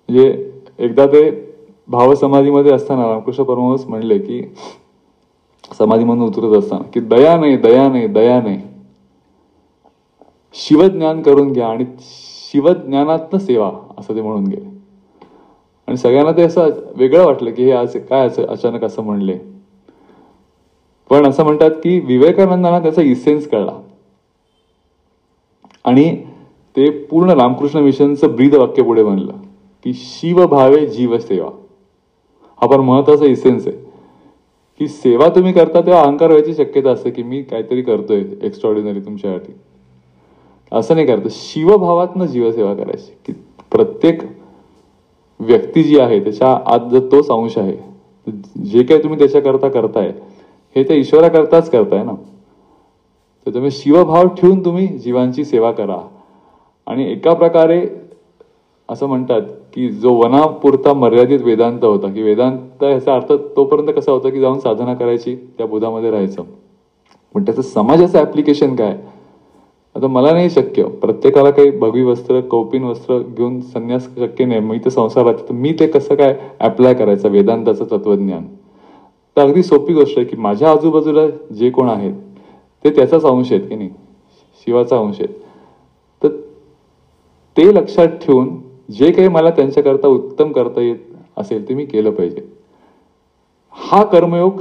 म्हणजे एकदा ते भावसमाधीमध्ये असताना रामकृष्ण परमहंस म्हणले की समाधीमधून उतरत असताना की दया नाही, दया नाही, दया नाही, शिवज्ञान करून घ्या आणि शिवज्ञानातनं सेवा, असं ते म्हणून गेले. आणि सगळ्यांना ते असं वेगळं वाटलं की हे आज काय अचानक असं म्हणले. पण असं म्हणतात की विवेकानंदांना त्याचा इसेन्स कळला आणि ते पूर्ण रामकृष्ण मिशनचं ब्रीद वाक्य पुढे बनलं की शिवभावे जीव सेवा. हा पण महत्वाचा इसेन्स आहे की सेवा तुम्ही करता तेव्हा अहंकार व्हायची शक्यता असते की मी काहीतरी करतोय एक्स्ट्रॉर्डिनरी तुमच्यासाठी, असं नाही करत. शिवभावातनं जीवसेवा करायची की प्रत्येक व्यक्ती जी आहे त्याच्या आत जर तोच अंश आहे, जे काही तुम्ही त्याच्याकरता करताय हे त्या ईश्वराकरताच करताय ना. तर तुम्ही शिवभाव ठेवून तुम्ही जीवांची सेवा करा. आणि एका प्रकारे असं म्हणतात की जो वनापुरता मर्यादित वेदांत होता, की वेदांत याचा अर्थ तोपर्यंत कसा होता की जाऊन साधना करायची, त्या बुधामध्ये राहायचं, पण त्याचं समाजाचं ऍप्लिकेशन काय. आता मला नाही शक्य, प्रत्येकाला काही भगवी वस्त्र कौपिन वस्त्र घेऊन संन्यास शक्य नाही, मी तर संसारात, तर मी ते कसं काय अप्लाय करायचं वेदांताचं तत्वज्ञान. तर अगदी सोपी गोष्ट आहे की माझ्या आजूबाजूला जे कोण आहेत ते त्याचाच अंश आहेत की नाही, शिवाचा अंश आहेत. तर ते लक्षात ठेवून जे काही मला त्यांच्याकरता उत्तम करता येत असेल ते मी केलं पाहिजे. हा कर्मयोग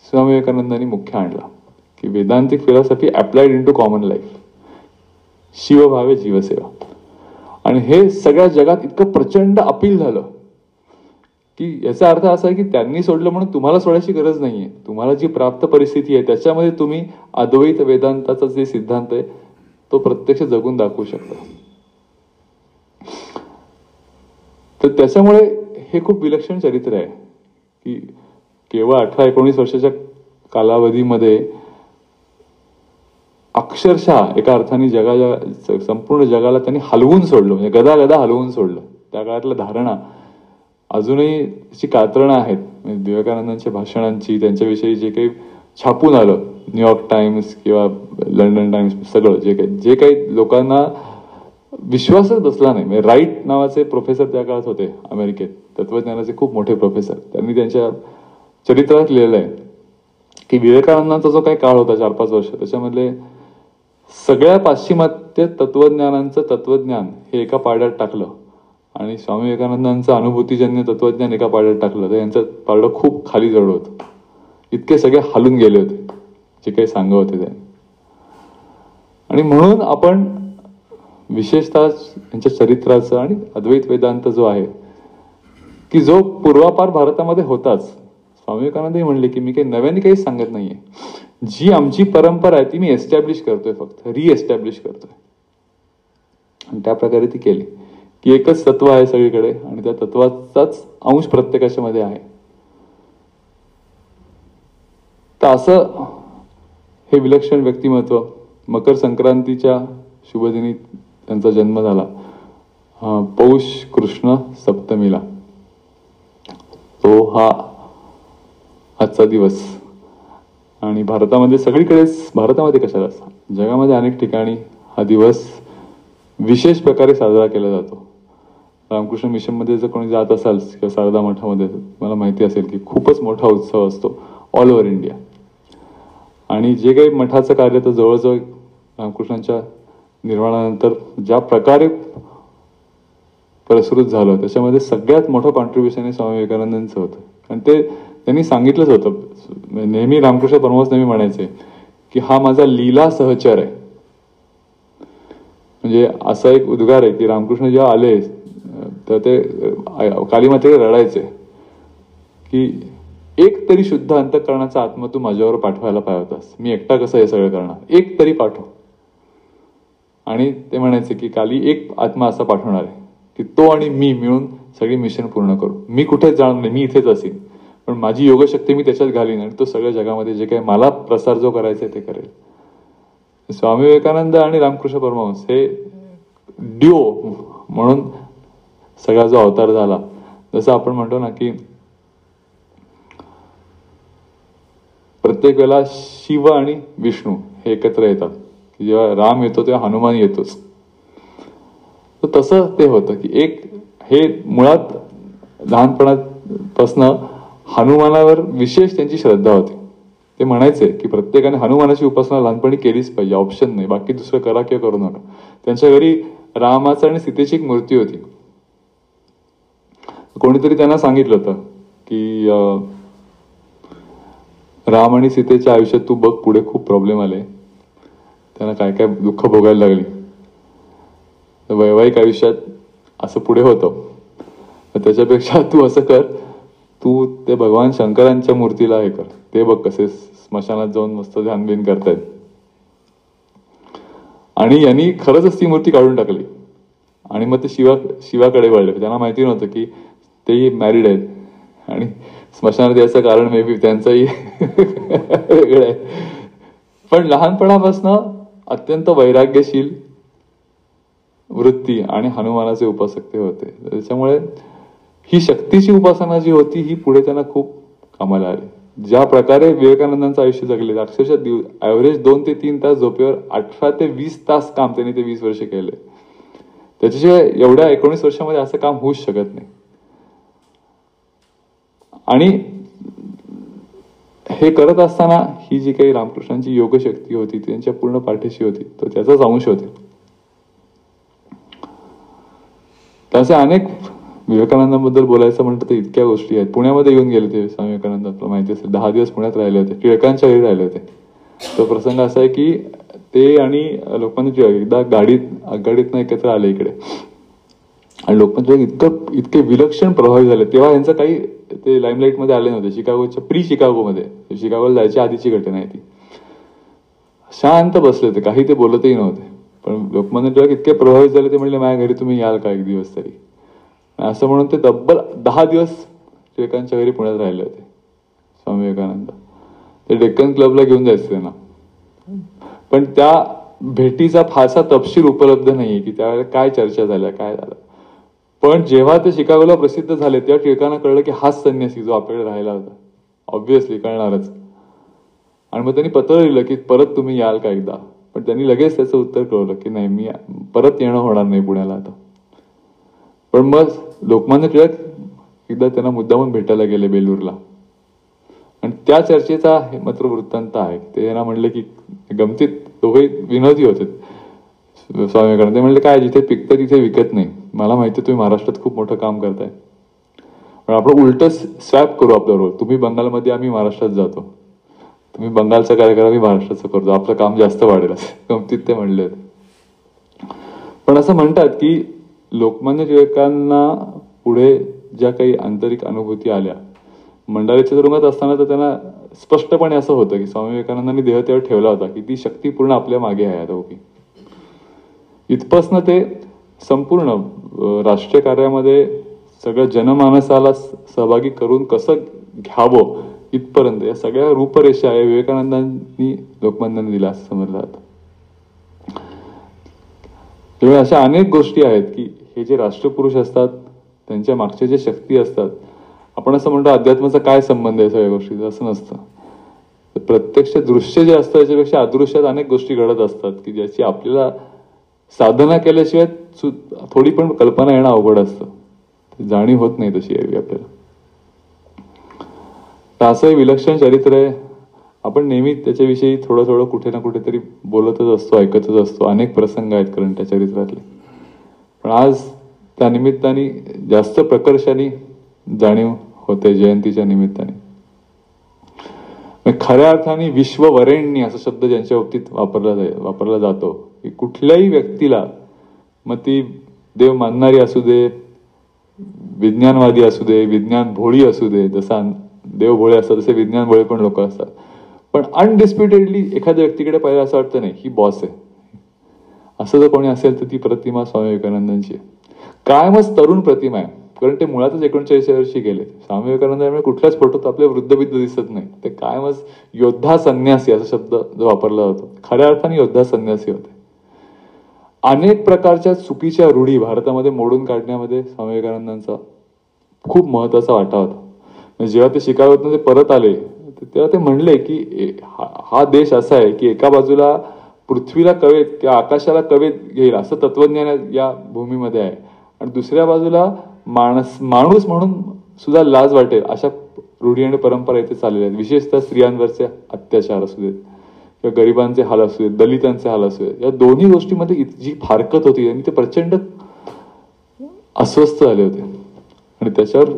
स्वामी विवेकानंदांनी मुख्य आणला की Vedantic philosophy applied into common life, शिवभावे जीवसेवा. आणि हे सगळ्या जगात इतकं प्रचंड अपील झालं की याचा अर्थ असा आहे की त्यांनी सोडलं म्हणून तुम्हाला सोडायची गरज नाहीये. तुम्हाला जी प्राप्त परिस्थिती आहे त्याच्यामध्ये तुम्ही अद्वैत वेदांताचा जे सिद्धांत आहे तो प्रत्यक्ष जगून दाखवू शकता. तर त्याच्यामुळे हे खूप विलक्षण चरित्र आहे की केवळ 18-19 वर्षाच्या कालावधीमध्ये अक्षरशः एका अर्थाने संपूर्ण जगाला त्यांनी हलवून सोडलं, म्हणजे गदा हलवून सोडलं. त्या काळातल्या धारणा अजूनही त्याची कात्रणं आहेत, म्हणजे विवेकानंदांच्या भाषणांची, त्यांच्याविषयी जे काही छापून आलं न्यूयॉर्क टाइम्स किंवा लंडन टाइम्स, सगळं जे काही लोकांना विश्वासच बसला नाही. म्हणजे राईट नावाचे प्रोफेसर त्या काळात होते अमेरिकेत, तत्वज्ञानाचे खूप मोठे प्रोफेसर, त्यांनी त्यांच्या चरित्रात लिहिलेलं आहे की विवेकानंदांचा जो काही काळ होता 4-5 वर्ष, त्याच्यामधले सगळ्या पाश्चिमात्य तत्वज्ञानांचं तत्वज्ञान हे एका पाड्यात टाकलं आणि स्वामी विवेकानंदांचं अनुभूतीजन्य तत्वज्ञान एका पाड्यात टाकलं, तर यांचं पारडं खूप खाली जड होतं. इतके सगळे हलून गेले होते जे काही सांगत होते ते. आणि म्हणून आपण विशेषतः यांच्या चरित्राचं आणि अद्वैत वेदांत जो आहे की जो पूर्वापार भारतामध्ये होताच. स्वामी विवेकानंदही म्हणले की मी काही नव्याने काही सांगत नाहीये, जी आमची परंपरा आहे ती मी एस्टॅब्लिश करतोय, फक्त रिएस्टॅब्लिश करतोय. आणि त्या प्रकारे ती केली की एकच तत्व आहे सगळीकडे आणि त्या तत्वाचाच अंश प्रत्येकाच्या मध्ये आहे. तर असं हे विलक्षण व्यक्तिमत्व मकर संक्रांतीच्या शुभदिनी त्यांचा जन्म झाला, पौष कृष्ण सप्तमीला. तो हा आजचा दिवस. आणि भारतामध्ये सगळीकडेच, भारतामध्ये कशाला जगामध्ये अनेक ठिकाणी हा दिवस विशेष प्रकारे साजरा केला जातो. रामकृष्ण मिशन मध्ये जर कोणी जात असाल किंवा शारदा मठामध्ये, मला माहिती असेल की खूपच मोठा उत्सव असतो ऑल ओव्हर इंडिया. आणि जे काही मठाचं कार्य तर जवळजवळ रामकृष्णांच्या निर्वाणानंतर ज्या प्रकारे प्रसृत झालं त्याच्यामध्ये सगळ्यात मोठं कॉन्ट्रीब्युशन हे स्वामी विवेकानंदांचं होतं. आणि ते त्यांनी सांगितलंच होतं, नेहमी रामकृष्ण परमहंस नेहमी म्हणायचे की हा माझा लीला सहचर आहे. म्हणजे असा एक उद्गार आहे की रामकृष्ण जेव्हा आले तर ते कालीमातेकडे रडायचे की एक तरी शुद्ध अंतःकरणाचा आत्मा तू माझ्यावर पाठवायला पाहिजे होतास, मी एकटा कसं हे सगळं करणार, एक तरी पाठव. आणि ते म्हणायचे की काली एक आत्मा असा पाठवणार आहे की तो आणि मी मिळून सगळी मिशन पूर्ण करू. मी कुठेच जाणार नाही, मी इथेच असेन, पण माझी योगशक्ती मी त्याच्यात घालीन आणि तो सगळ्या जगामध्ये जे काही मला प्रसार जो करायचा आहे ते करेल. स्वामी विवेकानंद आणि रामकृष्ण परमहंस हे ड्युओ म्हणून सगळा जो अवतार झाला, जसं आपण म्हणतो ना की प्रत्येक वेळेला शिव आणि विष्णू हे एकत्र येतात, की जेव्हा राम येतो तेव्हा हनुमान येतोच. तर तसं ते होतं की एक हे मुळात लहानपणापासनं हनुमानावर विशेष त्यांची श्रद्धा होती. ते म्हणायचे की प्रत्येकाने हनुमानाची उपासना लहानपणी केलीच पाहिजे, ऑप्शन नाही, बाकी दुसरं करा किंवा करू नका. त्यांच्या घरी रामाचं आणि सीतेची एक मूर्ती होती. कोणीतरी त्यांना सांगितलं होतं की राम आणि सीतेच्या आयुष्यात तू बघ पुढे खूप प्रॉब्लेम आले, त्यांना काय काय दुःख भोगायला लागली, वैवाहिक आयुष्यात असं पुढे होतं, त्याच्यापेक्षा तू असं कर, तू ते भगवान शंकरांच्या मूर्तीला हे कर, ते बघ कसे स्मशानात जाऊन मस्त ध्यान बिन करतायत. आणि यांनी खरंच ती मूर्ती काढून टाकली आणि मग ते शिवाकडे वळले. त्यांना माहिती नव्हतं की तेही मॅरिड आहेत आणि स्मशानात याचं कारण मे बी त्यांचंही वेगळं आहे. पण लहानपणापासून अत्यंत वैराग्यशील, वृत्ती आणि हनुमानाचे उपासक ते होते. त्याच्यामुळे ही शक्तीची उपासना जी होती ही पुढे त्यांना खूप कामाला आली. ज्या प्रकारे विवेकानंदांचं आयुष्य जगले, अक्षरशः ॲव्हरेज 2 ते 3 तास झोपेवर 18 ते 20 तास काम त्यांनी ते 20 वर्ष केले. त्याच्याशिवाय एवढ्या 19 वर्षामध्ये असं काम होऊच शकत नाही. आणि हे करत असताना ही जी काही रामकृष्णांची योगशक्ती होती त्यांच्या पूर्ण पाठीशी होती, तो त्याचाच अंश होते. त्याचे अनेक विवेकानंदांबद्दल बोलायचं म्हणतं तर इतक्या गोष्टी आहेत. पुण्यामध्ये येऊन गेले ते स्वामी विवेकानंद, आपल्याला माहिती असेल 10 दिवस पुण्यात राहिले होते, टिळकांच्या घरी राहिले होते. तो प्रसंग असा आहे की ते आणि लोकमान्य टिळक एकदा आगगाडीतनं एकत्र आले इकडे, आणि लोकमान्य टिळक इतके विलक्षण प्रभावी झाले. तेव्हा यांचं काही ते लाईमलाईट मध्ये आले नव्हते. शिकागोच्या शिकागोमध्ये, शिकागोला जायच्या आधीची घटना आहे ती. शांत बसले होते, काही ते बोलतही नव्हते. पण लोकमान्य टिळक इतके प्रभावित झाले, ते म्हणले माझ्या घरी तुम्ही याल का एक दिवस तरी, असं म्हणून ते तब्बल 10 दिवस टिळकांच्या घरी पुण्यात राहिले होते स्वामी विवेकानंद. ते डेक्कन क्लबला घेऊन जायचे त्यांना. पण त्या भेटीचा फारसा तपशील उपलब्ध नाहीये की त्यावेळेला काय चर्चा झाल्या, काय झालं. पण जेव्हा ते शिकागोला प्रसिद्ध झाले तेव्हा टिळकांना कळलं की हाच संन्यासी जो आपल्याकडे राहिला होता. ऑब्व्हियसली कळणारच. आणि मग त्यांनी पत्र लिहिलं की परत तुम्ही याल का एकदा. पण त्यांनी लगेच त्याचं उत्तर कळवलं की नाही, मी परत येणं होणार नाही पुण्याला आता. पण मग लोकमान्य टिळक एकदा त्यांना मुद्दामून भेटायला गेले बेलूरला, आणि त्या चर्चेचा हे मात्र वृत्तांत आहे. ते यांना म्हणले की गमतीत दोघे विनोदी होते स्वामी विवेकानंद. ते म्हणले काय जिथे पिकतं तिथे विकत नाही. मला माहिती तुम्ही महाराष्ट्रात खूप मोठं काम करताय, पण आपण उलट स्वॅप करू आपलं रोल. तुम्ही बंगालमध्ये, आम्ही महाराष्ट्रात जातो. तुम्ही बंगालचा कार्यक्रम, आम्ही महाराष्ट्राचं करतो. आपलं काम जास्त वाढेल असं गमतीत ते म्हणले. पण असं म्हणतात की लोकमान्य टिळकांना पुढे ज्या काही आंतरिक अनुभूती आल्या मंडालेच्या तुरुंगात असताना, तर त्यांना स्पष्टपणे असं होतं की स्वामी विवेकानंदांनी देह तेव्हा ठेवला होता की ती शक्ती पूर्ण आपल्या मागे आहे आता उभी. इथपासनं ते संपूर्ण राष्ट्रीय कार्यामध्ये सगळ्या जनमानसाला सहभागी करून कसं घ्यावं इथपर्यंत या सगळ्या रूपरेषा या विवेकानंदांनी लोकमान्यांनी दिला असं समजलं जातं. त्यामुळे अशा अनेक गोष्टी आहेत की हे जे राष्ट्रपुरुष असतात त्यांच्या मागच्या ज्या शक्ती असतात, आपण असं म्हणतो अध्यात्माचा काय संबंध आहे सगळ्या गोष्टीचा, असं नसतं. प्रत्यक्ष दृश्य जे असतं याच्यापेक्षा अदृश्यात अनेक गोष्टी घडत असतात की ज्याची आपल्याला साधना केल्याशिवाय थोडी पण कल्पना येणं अवघड असतं. जाणीव होत नाही तशी यावी आपल्याला. तर असं विलक्षण चरित्र आहे. आपण नेहमी त्याच्याविषयी थोडं थोडं कुठे ना कुठेतरी बोलतच असतो, ऐकतच असतो. अनेक प्रसंग आहेत कारण त्या चरित्रातले. पण आज त्या निमित्ताने जास्त प्रकर्षाने जाणीव होते जयंतीच्या निमित्ताने. खऱ्या अर्थाने विश्ववरेण्य असा शब्द ज्यांच्या बाबतीत वापरला जातो की कुठल्याही व्यक्तीला, मग ती देव मानणारी असू दे, विज्ञानवादी असू दे, विज्ञान भोळी असू दे, जसा देव भोळे असतात तसे विज्ञान भोळे पण लोक असतात, पण अनडिस्प्युटेडली एखाद्या व्यक्तीकडे पाहिलं असं वाटतं नाही ही बॉस आहे. असं जर कोणी असेल तर ती प्रतिमा स्वामी विवेकानंदांची आहे. कायमच तरुण प्रतिमा आहे, कारण ते मुळातच 39 वर्षी गेले. स्वामी विवेकानंदांमुळे कुठल्याच फोटोत आपले वृद्धबिद्ध दिसत नाही. ते कायमच योद्धा संन्यासी असा शब्द जो वापरला जातो, खऱ्या अर्थाने योद्धा संन्यासी होते. अनेक प्रकारच्या चुकीच्या रूढी भारतामध्ये मोडून काढण्यामध्ये स्वामी विवेकानंदांचा खूप महत्वाचा वाटा होता. जेव्हा ते शिकागोतून ते परत आले तेव्हा ते म्हणले की हा देश असा आहे की एका बाजूला पृथ्वीला कवेत किंवा आकाशाला कवेत घेईल असं तत्वज्ञान या भूमीमध्ये आहे, आणि दुसऱ्या बाजूला माणूस म्हणून सुद्धा लाज वाटेल अशा रूढी आणि परंपरा इथे चाललेल्या आहेत. विशेषतः स्त्रियांवरचे अत्याचार असू देत किंवा गरिबांचे हाल असू देत, दलितांचे हाल असू देत, या दोन्ही गोष्टीमध्ये जी फारकत होती आणि ते प्रचंड अस्वस्थ झाले होते. आणि त्याच्यावर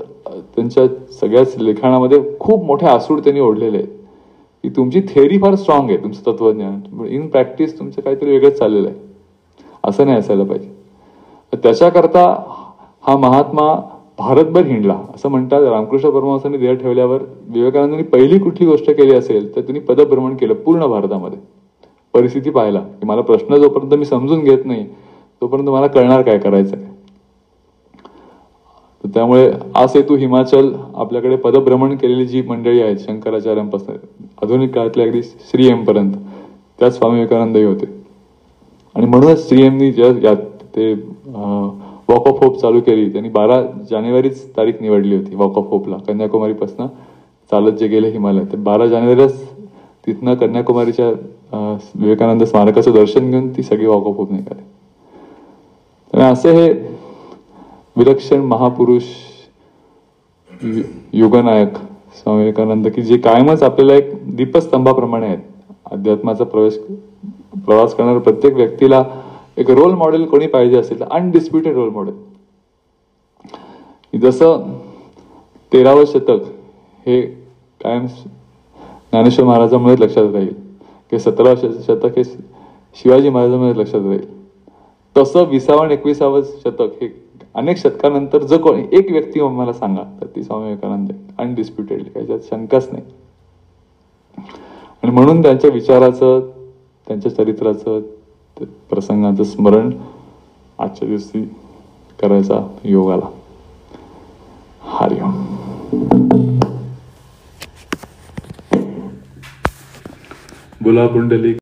त्यांच्या सगळ्याच लिखाणामध्ये खूप मोठे आसूड त्यांनी ओढलेले आहेत की तुमची थेअरी फार स्ट्रॉंग आहे, तुमचं तत्वज्ञान, इन प्रॅक्टिस तुमचं काहीतरी वेगळंच चाललेलं आहे. असं नाही असायला पाहिजे. त्याच्याकरता हा महात्मा भारतभर हिंडला. असं म्हणतात रामकृष्ण परमहंसांनी देह ठेवल्यावर विवेकानंदांनी पहिली कुठली गोष्ट केली असेल तर त्यांनी पदभ्रमण केलं पूर्ण भारतामध्ये. परिस्थिती पाहिला की मला प्रश्न जोपर्यंत मी समजून घेत नाही तोपर्यंत मला कळणार काय करायचं आहे. त्यामुळे आ सेतू हिमाचल आपल्याकडे पदभ्रमण केलेली जी मंडळी आहेत शंकराचार्यांपासून आधुनिक काळातल्या अगदी श्री एम पर्यंत, त्यात स्वामी विवेकानंदही होते. आणि म्हणूनच श्री एमनी ते वॉक ऑफ होप चालू केली. त्यांनी 12 जानेवारीच तारीख निवडली होती वॉक ऑफ होपला. कन्याकुमारीपासून चालत जे गेले हिमालय, ते 12 जानेवारीलाच तिथनं कन्याकुमारीच्या विवेकानंद स्मारकाचं दर्शन घेऊन ती सगळी वॉक ऑफ होप निघाली. त्यामुळे असे हे विलक्षण महापुरुष, युगनायक स्वामी विवेकानंद, की जे कायमच आपल्याला एक दीपस्तंभाप्रमाणे आहेत. अध्यात्माचा प्रवास करणाऱ्या प्रत्येक व्यक्तीला एक रोल मॉडेल कोणी पाहिजे असेल तर अनडिस्प्युटेड रोल मॉडेल. जसं 13वं शतक हे कायम ज्ञानेश्वर महाराजांमुळे लक्षात राहील, की 17वं शतक हे शिवाजी महाराजांमुळे लक्षात राहील, तसं 20वं आणि 21वं शतक हे अनेक शतकानंतर जर कोणी एक व्यक्ती मला सांगा तर ती स्वामी विवेकानंद, अनडिस्प्युटेडली, त्याच्यात शंकाच नाही. आणि म्हणून त्यांच्या विचाराचं, त्यांच्या चरित्राचं, प्रसंगाचं स्मरण आजच्या दिवशी करायचा योग आला. हरिओम. बोला पुंडलिक.